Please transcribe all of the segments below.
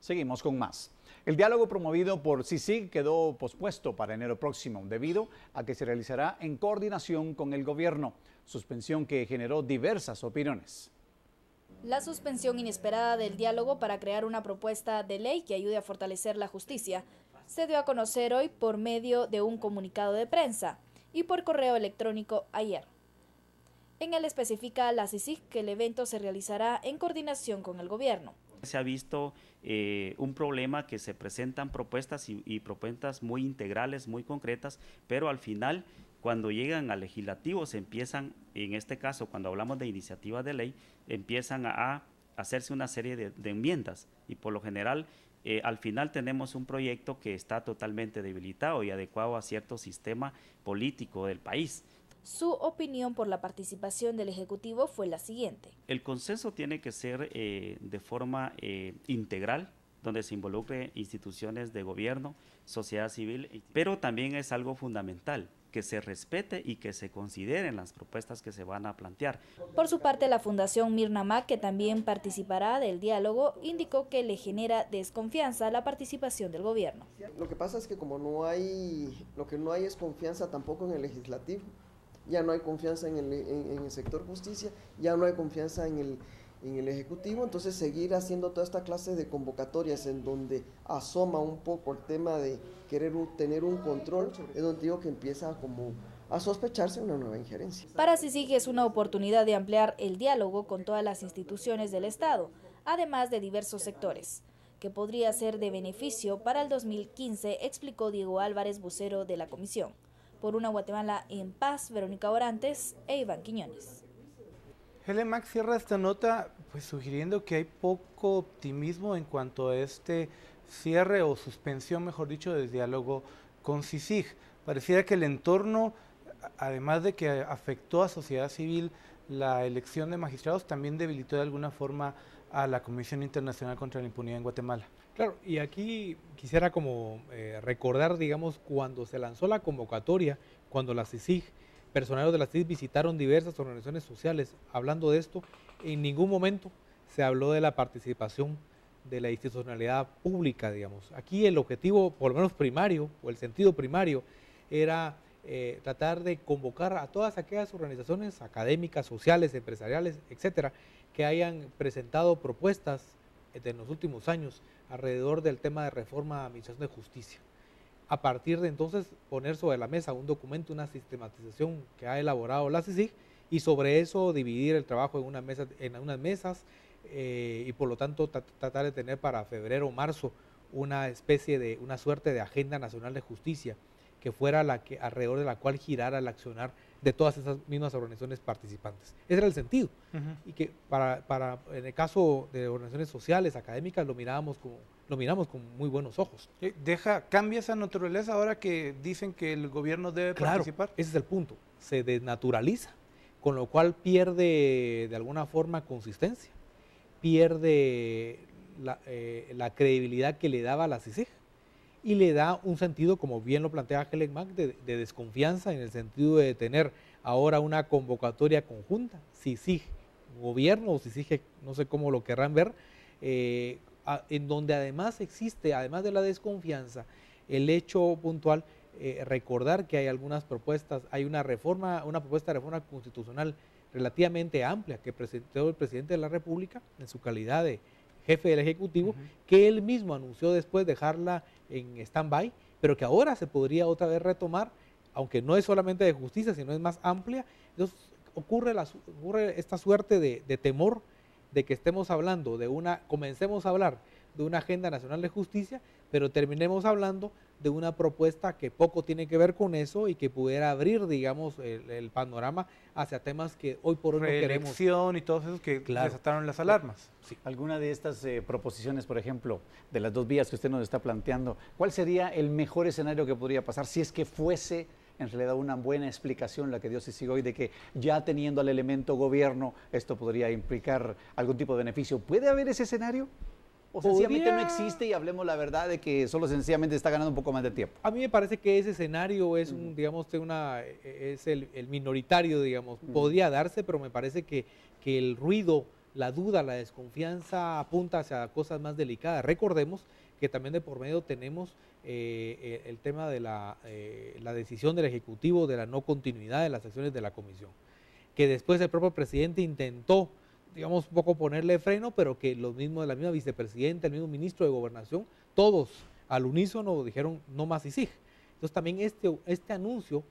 Seguimos con más. El diálogo promovido por CICIG quedó pospuesto para enero próximo debido a que se realizará en coordinación con el gobierno, suspensión que generó diversas opiniones. La suspensión inesperada del diálogo para crear una propuesta de ley que ayude a fortalecer la justicia se dio a conocer hoy por medio de un comunicado de prensa y por correo electrónico ayer. En él especifica la CICIG que el evento se realizará en coordinación con el gobierno. Se ha visto un problema que se presentan propuestas y propuestas muy integrales, muy concretas, pero al final cuando llegan al legislativo se empiezan, en este caso cuando hablamos de iniciativas de ley, empiezan a hacerse una serie de enmiendas y por lo general al final tenemos un proyecto que está totalmente debilitado y adecuado a cierto sistema político del país. Su opinión por la participación del Ejecutivo fue la siguiente. El consenso tiene que ser de forma integral, donde se involucre instituciones de gobierno, sociedad civil, pero también es algo fundamental, que se respete y que se consideren las propuestas que se van a plantear. Por su parte, la Fundación Mirna Mac, que también participará del diálogo, indicó que le genera desconfianza la participación del gobierno. Lo que pasa es que como lo que no hay es confianza tampoco en el legislativo. Ya no hay confianza en el sector justicia, ya no hay confianza en el Ejecutivo, entonces seguir haciendo toda esta clase de convocatorias en donde asoma un poco el tema de querer tener un control, es donde digo que empieza como a sospecharse una nueva injerencia. Para CICIG es una oportunidad de ampliar el diálogo con todas las instituciones del Estado, además de diversos sectores, que podría ser de beneficio para el 2015, explicó Diego Álvarez, vocero de la comisión. Por una Guatemala en paz, Verónica Orantes e Iván Quiñones. Helen Mac cierra esta nota pues sugiriendo que hay poco optimismo en cuanto a este cierre o suspensión, mejor dicho, del diálogo con CICIG. Pareciera que el entorno, además de que afectó a sociedad civil la elección de magistrados, también debilitó de alguna forma a la Comisión Internacional contra la Impunidad en Guatemala. Claro, y aquí quisiera como recordar, digamos, cuando se lanzó la convocatoria, cuando la CICIG, personeros de la CICIG visitaron diversas organizaciones sociales hablando de esto, en ningún momento se habló de la participación de la institucionalidad pública, digamos. Aquí el objetivo, por lo menos primario, o el sentido primario, era tratar de convocar a todas aquellas organizaciones académicas, sociales, empresariales, etcétera, que hayan presentado propuestas en los últimos años alrededor del tema de reforma a la administración de justicia. A partir de entonces poner sobre la mesa un documento, una sistematización que ha elaborado la CICIG y sobre eso dividir el trabajo en unas mesas y por lo tanto tratar de tener para febrero o marzo una suerte de agenda nacional de justicia que fuera alrededor de la cual girara el accionar de todas esas mismas organizaciones participantes. Ese era el sentido. Y que en el caso de organizaciones sociales, académicas, lo miramos con muy buenos ojos. ¿Cambia esa naturaleza ahora que dicen que el gobierno debe participar? Ese es el punto. Se desnaturaliza, con lo cual pierde de alguna forma consistencia, pierde la credibilidad que le daba a la CICIG. Y le da un sentido, como bien lo plantea Helen Mac, de desconfianza, en el sentido de tener ahora una convocatoria conjunta, CICIG gobierno o CICIG, no sé cómo lo querrán ver, en donde además existe, además de la desconfianza, el hecho puntual, recordar que hay algunas propuestas, hay una propuesta de reforma constitucional relativamente amplia que presentó el presidente de la República en su calidad de jefe del Ejecutivo, que él mismo anunció después dejarla en stand-by, pero que ahora se podría otra vez retomar, aunque no es solamente de justicia, sino es más amplia. Entonces ocurre esta suerte de temor de que comencemos a hablar de una agenda nacional de justicia, pero terminemos hablando de una propuesta que poco tiene que ver con eso y que pudiera abrir, digamos, el panorama hacia temas que hoy por hoy no queremos. Reelección y todos esos que desataron las alarmas. Sí. ¿Alguna de estas proposiciones, por ejemplo, de las dos vías que usted nos está planteando, cuál sería el mejor escenario que podría pasar si es que fuese en realidad una buena explicación la que dio CICIG hoy de que ya teniendo al elemento gobierno esto podría implicar algún tipo de beneficio? ¿Puede haber ese escenario? ¿O sencillamente no existe y hablemos la verdad de que solo sencillamente está ganando un poco más de tiempo? A mí me parece que ese escenario es es el minoritario, digamos. Podría darse, pero me parece que el ruido la duda, la desconfianza apunta hacia cosas más delicadas. Recordemos que también de por medio tenemos el tema de la decisión del Ejecutivo de la no continuidad de las acciones de la comisión, que después el propio presidente intentó, digamos, un poco ponerle freno, pero que los mismos, la misma vicepresidenta, el mismo ministro de Gobernación, todos al unísono dijeron no más ICIG. Entonces también este anuncio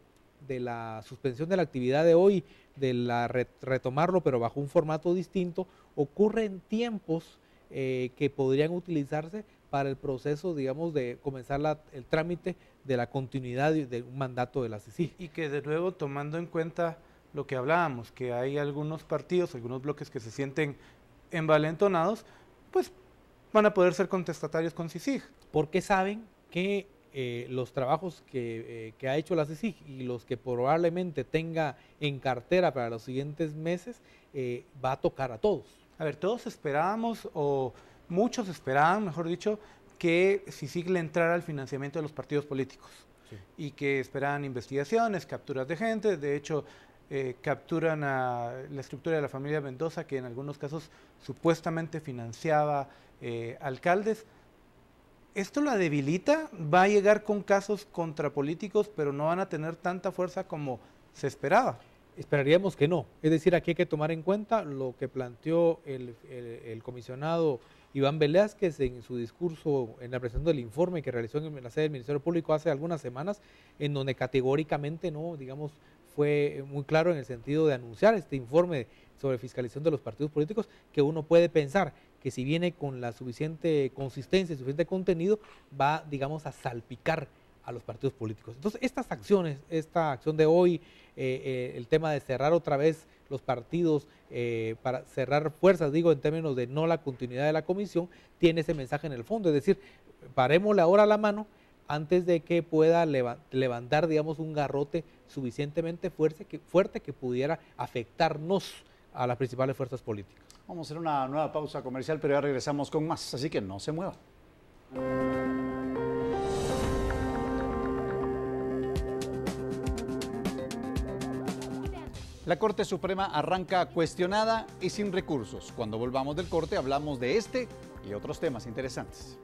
de la suspensión de la actividad de hoy, de la retomarlo pero bajo un formato distinto, ocurre en tiempos que podrían utilizarse para el proceso, digamos, de comenzar el trámite de la continuidad de un mandato de la CICIG. Y que de nuevo, tomando en cuenta lo que hablábamos, que hay algunos partidos, algunos bloques que se sienten envalentonados, pues van a poder ser contestatarios con CICIG. Porque saben que los trabajos que ha hecho la CICIG y los que probablemente tenga en cartera para los siguientes meses, va a tocar a todos. A ver, todos esperábamos, o muchos esperaban, mejor dicho, que CICIG le entrara al financiamiento de los partidos políticos. Sí. Y que esperaban investigaciones, capturas de gente. De hecho, capturan a la estructura de la familia Mendoza, que en algunos casos supuestamente financiaba alcaldes. ¿Esto la debilita? ¿Va a llegar con casos contra políticos, pero no van a tener tanta fuerza como se esperaba? Esperaríamos que no. Es decir, aquí hay que tomar en cuenta lo que planteó el comisionado Iván Velázquez en su discurso en la presentación del informe que realizó en la sede del Ministerio Público hace algunas semanas, en donde categóricamente no, digamos, fue muy claro en el sentido de anunciar este informe sobre fiscalización de los partidos políticos, que uno puede pensar que si viene con la suficiente consistencia y suficiente contenido, va, digamos, a salpicar a los partidos políticos. Entonces, estas acciones, esta acción de hoy, el tema de cerrar otra vez los partidos, para cerrar fuerzas, digo, en términos de no la continuidad de la comisión, tiene ese mensaje en el fondo, es decir, parémosle ahora la mano antes de que pueda levantar, digamos, un garrote suficientemente fuerte que pudiera afectarnos a las principales fuerzas políticas. Vamos a hacer una nueva pausa comercial, pero ya regresamos con más, así que no se muevan. La Corte Suprema arranca cuestionada y sin recursos. Cuando volvamos del corte hablamos de este y otros temas interesantes.